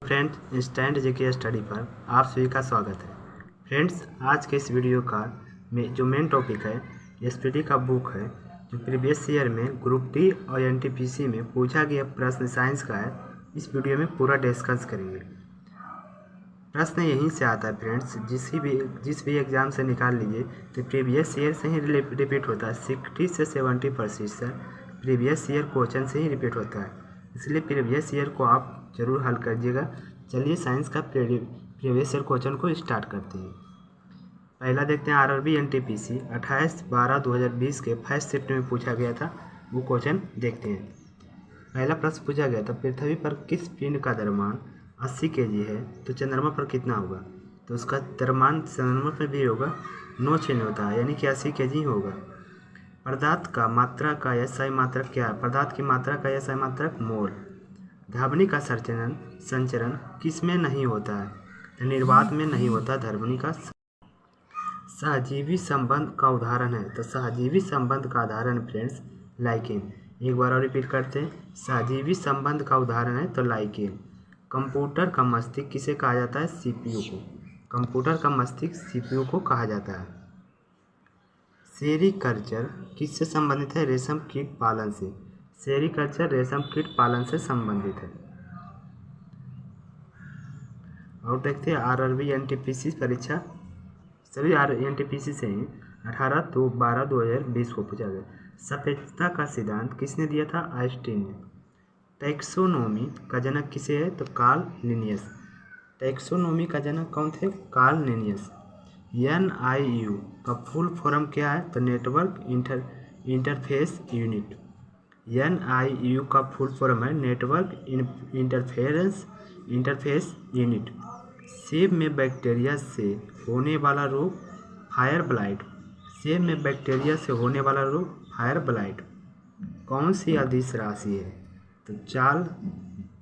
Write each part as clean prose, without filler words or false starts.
Friends, instant GK study पर आप सभी का स्वागत है। फ्रेंड्स, आज के इस वीडियो का जो मेन टॉपिक है, एसपीटी का बुक है जो प्रीवियस ईयर में ग्रुप डी और एनटीपीसी में पूछा गया प्रश्न साइंस का है। इस वीडियो में पूरा डिस्कस करेंगे। प्रश्न यहीं से आता है फ्रेंड्स, जिस भी एग्ज़ाम से निकाल लीजिए तो प्रीवियस ईयर से ही रिपीट होता है। 60 से 70% प्रीवियस ईयर क्वेश्चन से ही रिपीट होता है, इसलिए प्रीवियस ईयर को आप जरूर हल करिएगा। चलिए साइंस का प्रीवियस ईयर क्वेश्चन को स्टार्ट करते हैं। पहला देखते हैं आरआरबी एनटीपीसी 28/12/2020 के फर्स्ट शिफ्ट में पूछा गया था, वो क्वेश्चन देखते हैं। पहला प्रश्न पूछा गया था, पृथ्वी पर किस पिंड का द्रव्यमान 80 kg है तो चंद्रमा पर कितना होगा? तो उसका द्रव्यमान चंद्रमा पर भी होगा, नो चेंज होता है, यानी कि 80 kg ही होगा। पदार्थ का मात्रा का एसआई मात्रक क्या है? पदार्थ की मात्रा का एसआई मात्रक मोल। ध्वनि का संचरण किस में नहीं होता है? तो निर्वात में नहीं होता ध्वनि का। सहजीवी संबंध का उदाहरण है, तो सहजीवी संबंध का उदाहरण फ्रेंड्स लाइकेन। एक बार और रिपीट करते हैं, सहजीवी संबंध का उदाहरण है तो लाइकेन। कंप्यूटर का मस्तिष्क किसे कहा जाता है? सीपीयू को। कंप्यूटर का मस्तिष्क सीपीयू को कहा जाता है। सेरीकल्चर किससे संबंधित है? रेशम कीट पालन से। सेरीकल्चर रेशम कीट पालन से संबंधित है। और देखते हैं आरआरबी एनटीपीसी परीक्षा, सभी एनटीपीसी से ही 18/12/2020 को पूछा गया। सापेक्षता का सिद्धांत किसने दिया था? आइंस्टीन ने। टैक्सोनॉमी का जनक किसे है? तो कार्ल लिनियस। टैक्सोनॉमी का जनक कौन थे? Karl Linnaeus. NIU का फुल फॉर्म क्या है? तो नेटवर्क इंटरफेस यूनिट। NIU का फुल फॉर्म है नेटवर्क इंटरफेस यूनिट। सेब में बैक्टीरिया से होने वाला रोग फायर ब्लाइट। सेब में बैक्टीरिया से होने वाला रोग फायर ब्लाइट कौन सी अदिश राशि है? तो चाल,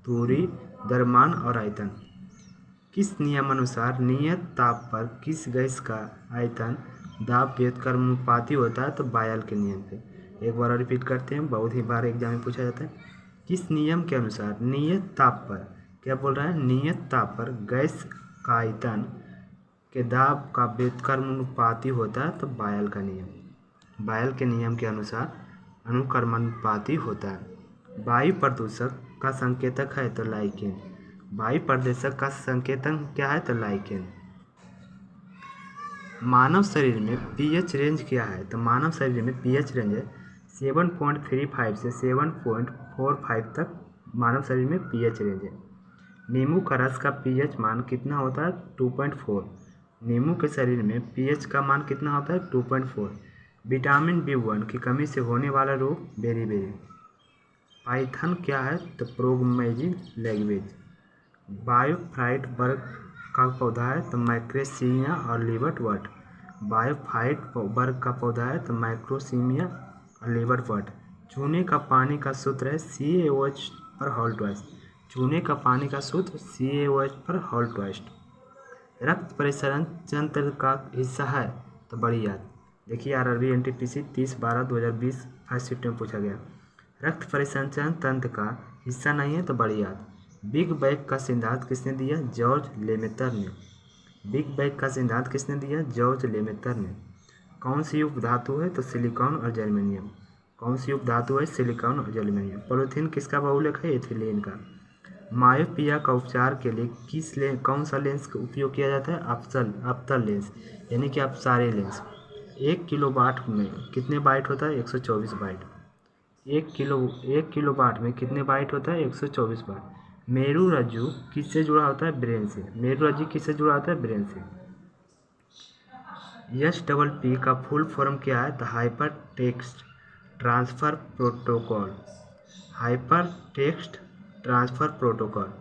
दूरी, द्रव्यमान और आयतन। किस नियमानुसार नियत ताप पर किस गैस का आयतन दाब व्युत्क्रमानुपाती होता है? तो बायल के नियम पे। एक बार रिपीट करते हैं, बहुत ही बार एग्जाम में पूछा जाता है। किस नियम के अनुसार नियत ताप पर, क्या बोल रहा है? नियत ताप पर गैस का आयतन के दाब का व्युत्क्रमानुपाती होता है? तो बायल का नियम। बायल के नियम के अनुसार अनुक्रमानुपाती होता है। वायु प्रदूषक का संकेतक है तो लाइकेन। वायु प्रदूषक का संकेतक क्या है? तो लाइकेन। मानव शरीर में पीएच रेंज क्या है? तो मानव शरीर में पीएच रेंज है 7.35 से 7.45 तक मानव शरीर में पीएच रेंज है। नींबू का रस का पीएच मान कितना होता है? 2.4। नींबू के शरीर में पीएच का मान कितना होता है? 2.4। विटामिन B1 की कमी से होने वाला रोग बेरीबेरी। पाइथन क्या है? तो प्रोगमेजिन लैंग्वेज। बायोफाइट वर्ग का पौधा है तो मैक्रोसीमिया और लिवरवर्ट। बायोफाइट वर्ग का पौधा है तो मैक्रोसीमिया और लिवरवर्ट। चूने का पानी का सूत्र है CaOH पर होल ट्वाइस। चूने का पानी का सूत्र CaOH पर होल ट्वाइस। रक्त परिसरण तंत्र का हिस्सा है तो बड़ी याद। देखिए आरआरबी एनटीपीसी 30/12/2020 फर्स्ट शिफ्ट में पूछा गया। रक्त परिसंचरण तंत्र का हिस्सा नहीं है तो बड़ी याद। बिग बैंग का सिद्धांत किसने दिया? जॉर्ज लेमेतर ने। बिग बैंग का सिद्धांत किसने दिया? जॉर्ज लेमेतर ने। कौन सी उप धातु है? तो सिलिकॉन और जर्मेनियम। कौन सी उप धातु है? सिलिकॉन और जर्मेनियम। पॉलीथीन किसका बहुलक है? एथिलीन का। मायोपिया का उपचार के लिए कौन सा लेंस का उपयोग किया जाता है? अप्तल लेंस, यानी कि अपसारी लेंस। 1 किलो वाट में कितने बाइट होता है? 124 बाइट। 1 किलो वाट में कितने बाइट होता है? 124 बाइट। मेरु रज्जु किससे जुड़ा होता है? ब्रेन से। मेरु रज्जु किससे जुड़ा होता है? ब्रेन से। HPP का फुल फॉर्म क्या है? तो hyper text transfer protocol. Hyper text transfer protocol.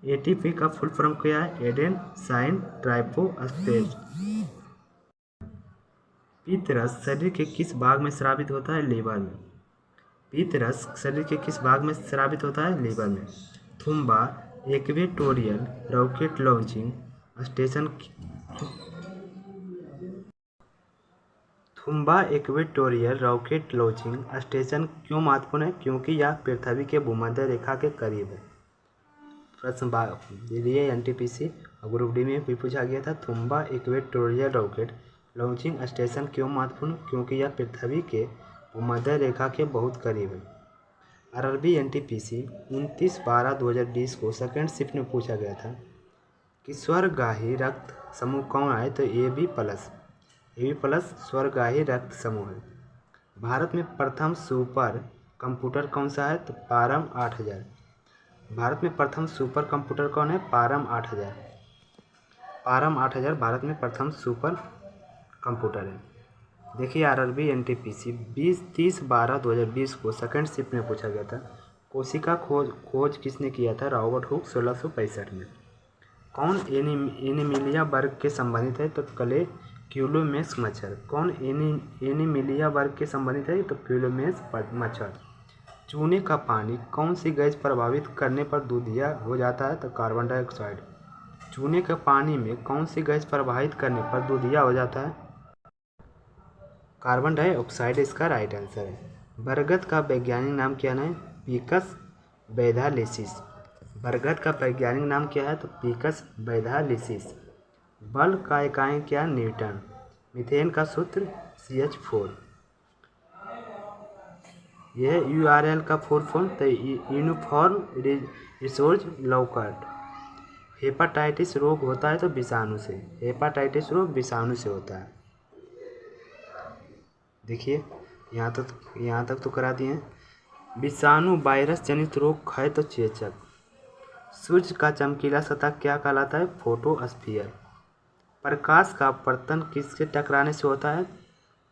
ATP का फुल फॉर्म क्या है? Adenosine triphosphate. पित्तरस शरीर के किस भाग में स्रावित होता है? लीवर में। पित्तरस शरीर के किस भाग में स्रावित होता है? लीवर में। Thumba equatorial rocket launching station Thumba equatorial rocket launching station क्यों महत्वपूर्ण है? क्योंकि यह पृथ्वी के भूमध्य रेखा के करीब है। प्रश्न दिल्ली एनटीपीसी और ग्रुप डी में भी पूछा गया था। तुम्बा इक्वेटोरियल रॉकेट लॉन्चिंग स्टेशन क्यों महत्वपूर्ण? क्योंकि यह पृथ्वी के भूमध्य रेखा के बहुत करीब है। आरआरबी एनटीपीसी 29/12/2020 को सेकंड शिफ्ट में पूछा गया था कि स्वर्गाही रक्त समूह कौन है? तो AB+ स्वर्गाही रक्त समूह है। भारत में प्रथम सुपर कंप्यूटर कौन सा है? तो पारम 8000। भारत में प्रथम सुपर कंप्यूटर कौन है? पारम 8000। पारम 8000 भारत में प्रथम सुपर कंप्यूटर है। देखिए आरआरबी एनटीपीसी 30/12/2020 को सेकंड शिफ्ट में पूछा गया था। कोशिका खोज किसने किया था? रॉबर्ट हुक 1665 में। कौन एनीमिलिया वर्ग के संबंधित है? तो क्यूलोमेस मच्छर। कौन एनीमिलिया वर्ग के संबंधित है? तो क्यूलोमेस मच्छर। चूने का पानी कौन सी गैस प्रभावित करने पर दूधिया हो जाता है? तो कार्बन डाइऑक्साइड। चूने के पानी में कौन सी गैस प्रभावित करने पर दूधिया हो जाता है? कार्बन डाइऑक्साइड इसका राइट आंसर है। बरगद का वैज्ञानिक नाम क्या है? पिकस बैधालिसिस। बरगद का वैज्ञानिक नाम क्या है? तो पिकस बैधालिसिस। बल का इकाई क्या? न्यूटन। मीथेन का सूत्र CH4। यह URL का फुल फॉर्म तो यूनिफॉर्म रिसोर्स लॉकआउट। हेपाटाइटिस रोग होता है तो विषाणु से। हेपाटाइटिस रोग विषाणु से होता है। देखिए यहाँ तक तो करा दिए। विषाणु वायरस जनित रोग है तो चेचक। सूर्य का चमकीला सतह क्या कहलाता है? फोटोस्फीयर। प्रकाश का अपवर्तन किसके टकराने से होता है?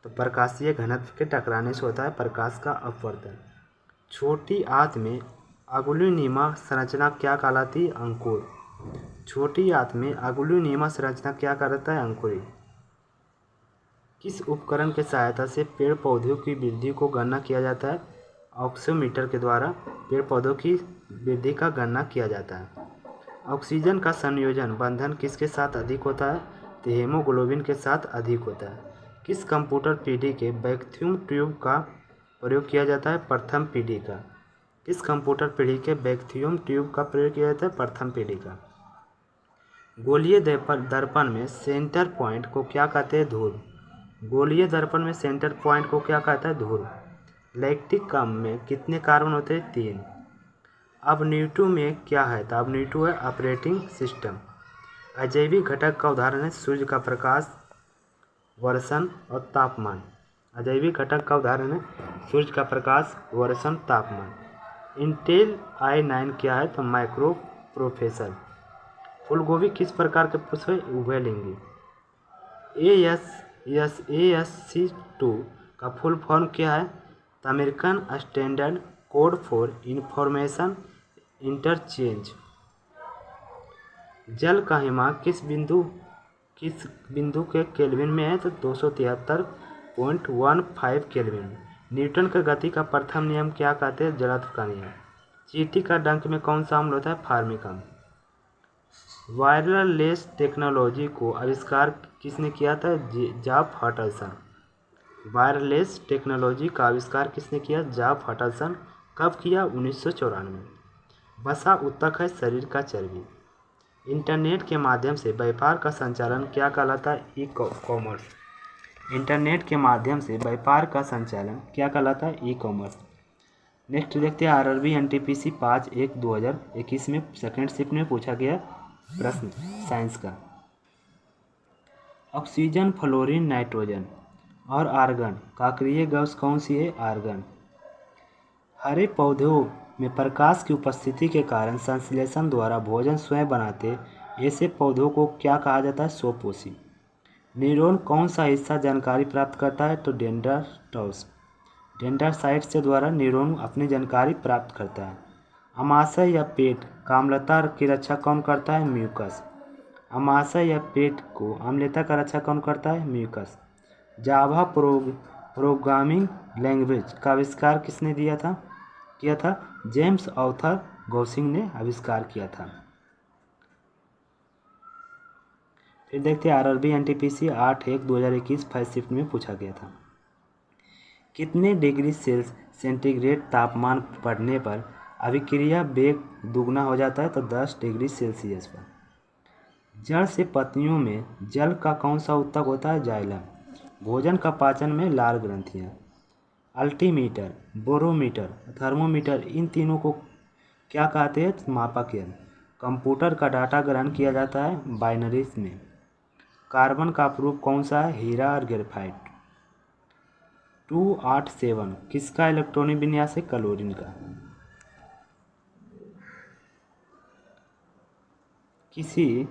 तो प्रकाशीय घनत्व के टकराने से होता है प्रकाश का अपवर्तन। छोटी आंत में अगुलीनुमा संरचना क्या कहलाती है? अंकुर। छोटी आंत में अगुलीनुमा संरचना क्या कहलाता है? अंकुरी। किस उपकरण के सहायता से पेड़ पौधों की वृद्धि को गणना किया जाता है? ऑक्सीमीटर के द्वारा पेड़ पौधों की वृद्धि का गणना किया जाता है। ऑक्सीजन का संयोजन बंधन किसके साथ अधिक होता है? तो हेमोग्लोबिन के साथ अधिक होता है। किस कंप्यूटर पीढ़ी के वैक्यूम ट्यूब का प्रयोग किया जाता है? प्रथम पीढ़ी का। किस कंप्यूटर पीढ़ी के वैक्यूम ट्यूब का प्रयोग किया जाता है? प्रथम पीढ़ी का। गोलीय दर्पण में सेंटर पॉइंट को क्या कहते हैं? धूल। गोलीय दर्पण में सेंटर पॉइंट को क्या कहता है? धूल। लैक्टिक अम्ल में कितने कार्बन होते हैं? 3। अब न्यूटू में क्या है? तो अब न्यूटू है ऑपरेटिंग सिस्टम। अजैविक घटक का उदाहरण है सूर्य का प्रकाश, वर्षण और तापमान। अजैविक घटक का उदाहरण है सूर्य का प्रकाश, वर्षण, तापमान। इंटेल i9 क्या है? तो माइक्रो प्रोसेसर। फूलगोभी किस प्रकार के पुष्प है? उभयलिंगी। ASC2 का फुल फॉर्म क्या है? तो American standard code for information interchange. जल का हिमांक किस बिंदु के केल्विन में है? तो 273.15 केल्विन। न्यूटन का गति का प्रथम नियम क्या कहते हैं? जड़त्व का नियम। चींटी का डंक में कौन सा अम्ल होता है? फार्मिक अम्ल। वायरलेस टेक्नोलॉजी को आविष्कार किसने किया था? Job Hutson. वायरलेस टेक्नोलॉजी का आविष्कार किसने किया? Job Hutson. कब किया? 1994। वसा उत्तक है शरीर का चर्बी। इंटरनेट के माध्यम से व्यापार का संचालन क्या कहलाता है? E commerce. इंटरनेट के माध्यम से व्यापार का संचालन क्या कहलाता है? E commerce. नेक्स्ट देखते हैं आरआरबी एनटीपीसी 5/1/2021 में सेकंड शिफ्ट में पूछा गया प्रश्न साइंस का। ऑक्सीजन, फ्लोरीन, नाइट्रोजन और आर्गन का अक्रिय गैस कौन सी है? आर्गन। हरे पौधों में प्रकाश की उपस्थिति के कारण संश्लेषण द्वारा भोजन स्वयं बनाते ऐसे पौधों को क्या कहा जाता है? स्वपोषी। न्यूरॉन कौन सा हिस्सा जानकारी प्राप्त करता है? तो डेंड्रासाइट से द्वारा न्यूरॉन अपनी जानकारी प्राप्त करता है। अमाशय या पेट का अम्लता की रक्षा कौन करता है? म्यूकस। अमाशय या पेट को अम्लता का रक्षा कौन करता है? म्यूकस। जावा प्रोग्रामिंग लैंग्वेज का आविष्कार किसने किया था? जेम्स आर्थर गॉसिंग ने आविष्कार किया था। फिर देखते हैं आरआरबी एनटीपीसी 8/1/2021 फर्स्ट शिफ्ट में पूछा गया था। कितने डिग्री सेंटीग्रेड तापमान बढ़ने पर अभिक्रिया वेग दुगना हो जाता है तो 10 डिग्री सेल्सियस पर। जड़ से पत्तियों में जल का कौन सा ऊतक होता है? जाइलम। भोजन का पाचन में लाल ग्रंथियाँ। अल्टीमीटर, बोरोमीटर, थर्मोमीटर, इन तीनों को क्या कहते हैं? मापक यंत्र। कंप्यूटर का डाटा ग्रहण किया जाता है बाइनरीज में। कार्बन का प्रूफ कौन सा है? हीरा और ग्रेफाइट। 287 किसका इलेक्ट्रॉनिक विन्यास है? क्लोरीन का। किसी